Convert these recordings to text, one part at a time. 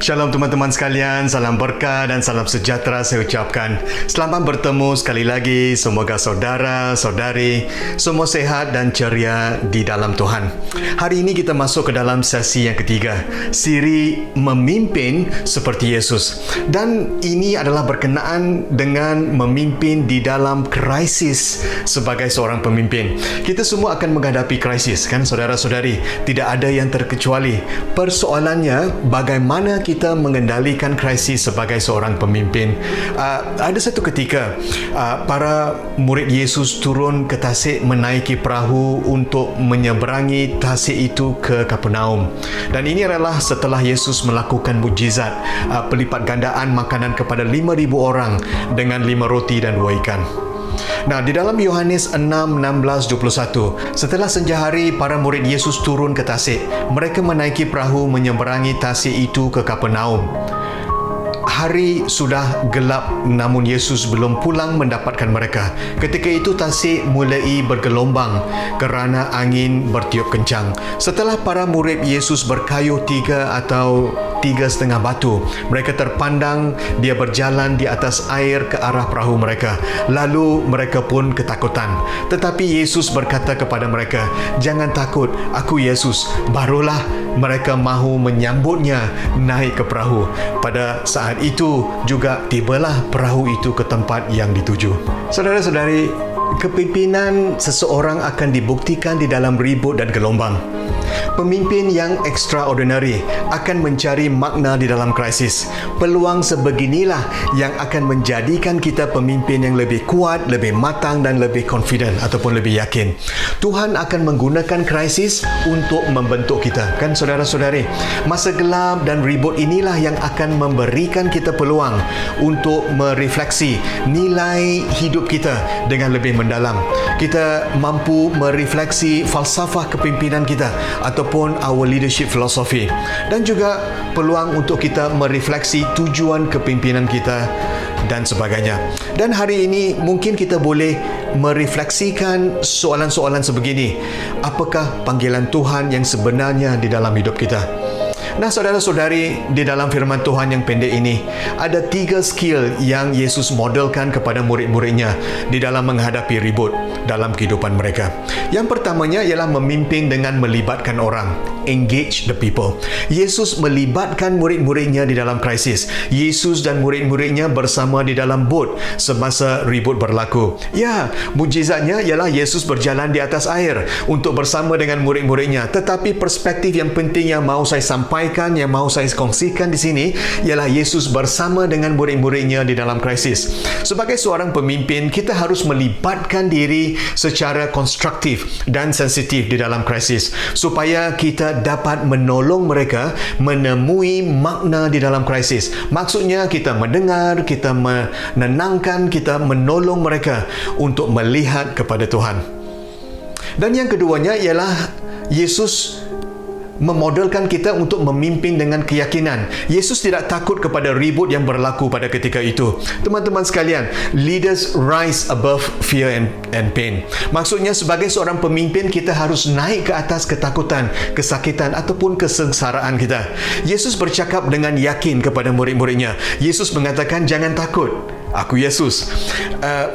Shalom teman-teman sekalian, salam berkah dan salam sejahtera saya ucapkan. Selamat bertemu sekali lagi. Semoga saudara, saudari semua sehat dan ceria di dalam Tuhan. Hari ini kita masuk ke dalam sesi yang ketiga, siri memimpin seperti Yesus. Dan ini adalah berkenaan dengan memimpin di dalam krisis sebagai seorang pemimpin. Kita semua akan menghadapi krisis, kan saudara-saudari? Tidak ada yang terkecuali. Persoalannya, bagaimana kita mengendalikan krisis sebagai seorang pemimpin. Ada satu ketika para murid Yesus turun ke tasik menaiki perahu untuk menyeberangi tasik itu ke Kapernaum. Dan ini adalah setelah Yesus melakukan mukjizat pelipat gandaan makanan kepada 5,000 orang dengan 5 roti dan 2 ikan. Nah, di dalam Yohanes 6:16-21, setelah senjahari para murid Yesus turun ke tasik, mereka menaiki perahu menyeberangi tasik itu ke Kapernaum. Hari sudah gelap namun Yesus belum pulang mendapatkan mereka. Ketika itu tasik mulai bergelombang kerana angin bertiup kencang. Setelah para murid Yesus berkayuh 3 atau 3,5 batu, mereka terpandang dia berjalan di atas air ke arah perahu mereka. Lalu mereka pun ketakutan. Tetapi Yesus berkata kepada mereka, "Jangan takut, aku Yesus." Barulah mereka mahu menyambutnya naik ke perahu. Pada saat itu juga tibalah perahu itu ke tempat yang dituju. Saudara-saudari, kepimpinan seseorang akan dibuktikan di dalam ribut dan gelombang. Pemimpin yang extraordinary akan mencari makna di dalam krisis. Peluang sebeginilah yang akan menjadikan kita pemimpin yang lebih kuat, lebih matang dan lebih confident ataupun lebih yakin. Tuhan akan menggunakan krisis untuk membentuk kita, kan saudara-saudari? Masa gelap dan ribut inilah yang akan memberikan kita peluang untuk merefleksi nilai hidup kita dengan lebih mendalam. Kita mampu merefleksi falsafah kepimpinan kita ataupun our leadership philosophy, dan juga peluang untuk kita merefleksi tujuan kepimpinan kita dan sebagainya. Dan hari ini mungkin kita boleh merefleksikan soalan-soalan sebegini. Apakah panggilan Tuhan yang sebenarnya di dalam hidup kita? Nah, saudara-saudari, di dalam firman Tuhan yang pendek ini, ada 3 skill yang Yesus modelkan kepada murid-muridnya di dalam menghadapi ribut dalam kehidupan mereka. Yang pertamanya ialah memimpin dengan melibatkan orang. Engage the people. Yesus melibatkan murid-muridnya di dalam krisis. Yesus dan murid-muridnya bersama di dalam bot semasa ribut berlaku. Ya, mukjizatnya ialah Yesus berjalan di atas air untuk bersama dengan murid-muridnya. Tetapi perspektif yang penting yang mahu saya sampaikan, yang mahu saya kongsikan di sini ialah Yesus bersama dengan murid-muridnya di dalam krisis. Sebagai seorang pemimpin, kita harus melibatkan diri secara konstruktif dan sensitif di dalam krisis supaya kita dapat menolong mereka menemui makna di dalam krisis. Maksudnya kita mendengar, kita menenangkan, kita menolong mereka untuk melihat kepada Tuhan. Dan yang keduanya ialah Yesus memodelkan kita untuk memimpin dengan keyakinan. Yesus tidak takut kepada ribut yang berlaku pada ketika itu. Teman-teman sekalian, leaders rise above fear and pain. Maksudnya sebagai seorang pemimpin, kita harus naik ke atas ketakutan, kesakitan ataupun kesengsaraan kita. Yesus bercakap dengan yakin kepada murid-muridnya. Yesus mengatakan, "Jangan takut, aku Yesus."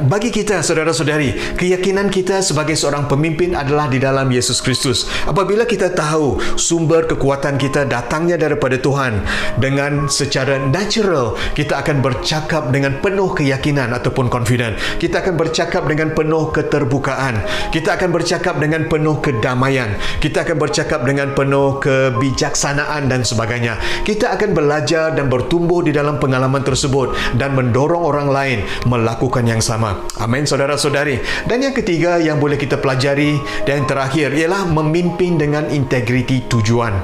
Bagi kita, saudara-saudari, keyakinan kita sebagai seorang pemimpin adalah di dalam Yesus Kristus. Apabila kita tahu sumber kekuatan kita datangnya daripada Tuhan, dengan secara natural, kita akan bercakap dengan penuh keyakinan ataupun confident. Kita akan bercakap dengan penuh keterbukaan. Kita akan bercakap dengan penuh kedamaian. Kita akan bercakap dengan penuh kebijaksanaan dan sebagainya. Kita akan belajar dan bertumbuh di dalam pengalaman tersebut dan mendorong orang lain melakukan yang sama. Amin, saudara-saudari. Dan yang ketiga yang boleh kita pelajari dan terakhir ialah memimpin dengan integriti tujuan.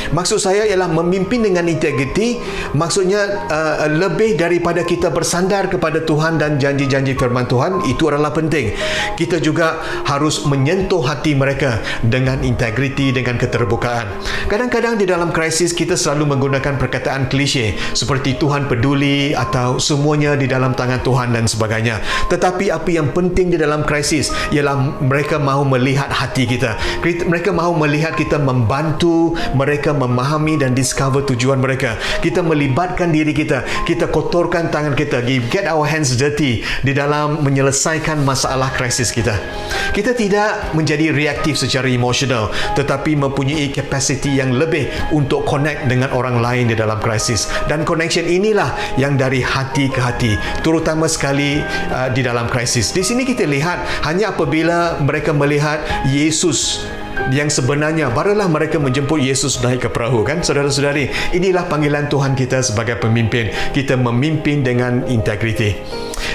Maksud saya ialah memimpin dengan integriti, maksudnya lebih daripada kita bersandar kepada Tuhan dan janji-janji firman Tuhan, itu adalah penting. Kita juga harus menyentuh hati mereka dengan integriti, dengan keterbukaan. Kadang-kadang di dalam krisis kita selalu menggunakan perkataan klise seperti Tuhan peduli atau semuanya di dalam tangan Tuhan dan sebagainya. Tetapi apa yang penting di dalam krisis ialah mereka mahu melihat hati kita. Mereka mahu melihat kita membantu mereka memahami dan discover tujuan mereka. Kita melibatkan diri kita, kita kotorkan tangan kita, get our hands dirty di dalam menyelesaikan masalah krisis kita. Kita tidak menjadi reaktif secara emosional, tetapi mempunyai capacity yang lebih untuk connect dengan orang lain di dalam krisis. Dan connection inilah yang dari hati ke hati, terutama sekali di dalam krisis. Di sini kita lihat, hanya apabila mereka melihat Yesus yang sebenarnya, barulah mereka menjemput Yesus naik ke perahu, kan saudara-saudari. Inilah panggilan Tuhan kita sebagai pemimpin. Kita memimpin dengan integriti.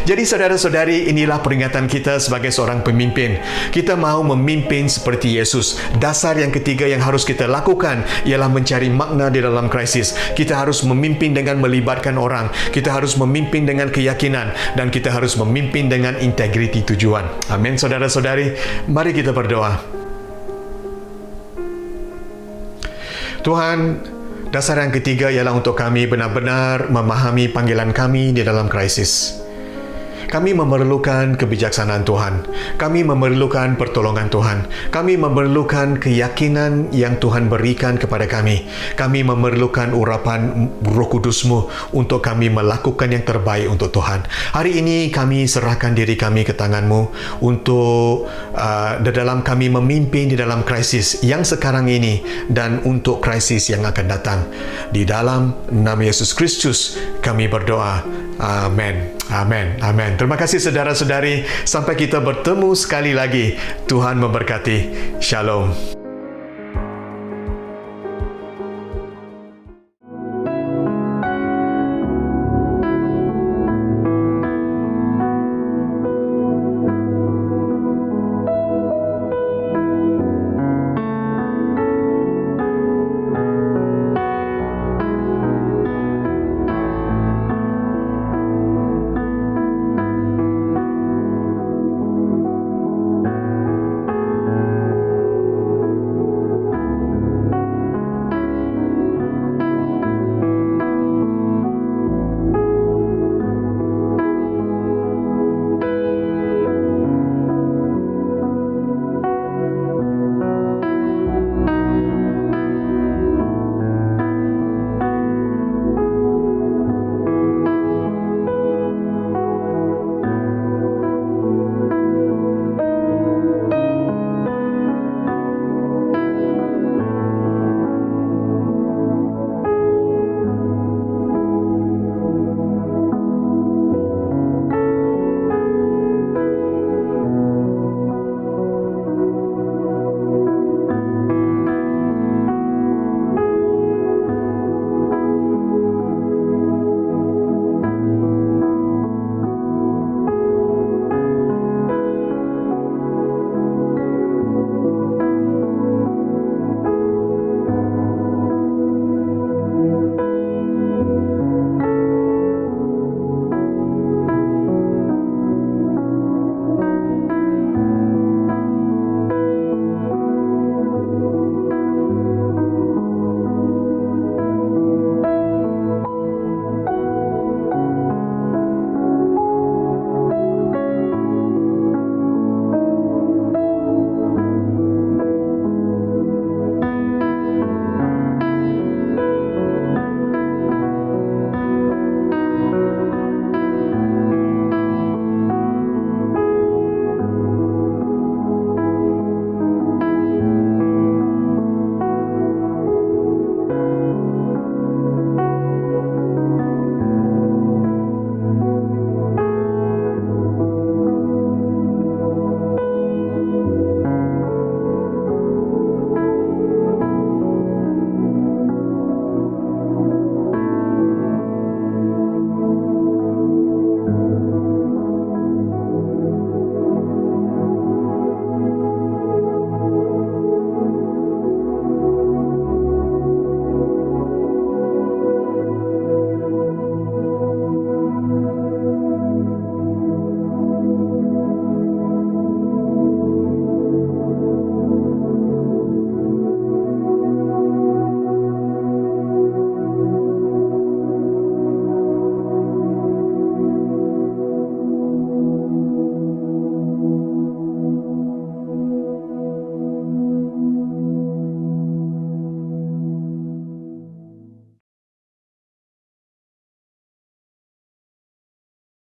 Jadi saudara-saudari, inilah peringatan kita sebagai seorang pemimpin. Kita mahu memimpin seperti Yesus. Dasar yang ketiga yang harus kita lakukan ialah mencari makna di dalam krisis. Kita harus memimpin dengan melibatkan orang. Kita harus memimpin dengan keyakinan, dan kita harus memimpin dengan integriti tujuan. Amin saudara-saudari. Mari kita berdoa. Tuhan, dasar yang ketiga ialah untuk kami benar-benar memahami panggilan kami di dalam krisis. Kami memerlukan kebijaksanaan Tuhan. Kami memerlukan pertolongan Tuhan. Kami memerlukan keyakinan yang Tuhan berikan kepada kami. Kami memerlukan urapan Roh Kudus-Mu untuk kami melakukan yang terbaik untuk Tuhan. Hari ini kami serahkan diri kami ke tangan-Mu untuk di dalam kami memimpin di dalam krisis yang sekarang ini dan untuk krisis yang akan datang. Di dalam nama Yesus Kristus kami berdoa. Amin. Amin. Amin. Terima kasih saudara-saudari. Sampai kita bertemu sekali lagi. Tuhan memberkati. Shalom.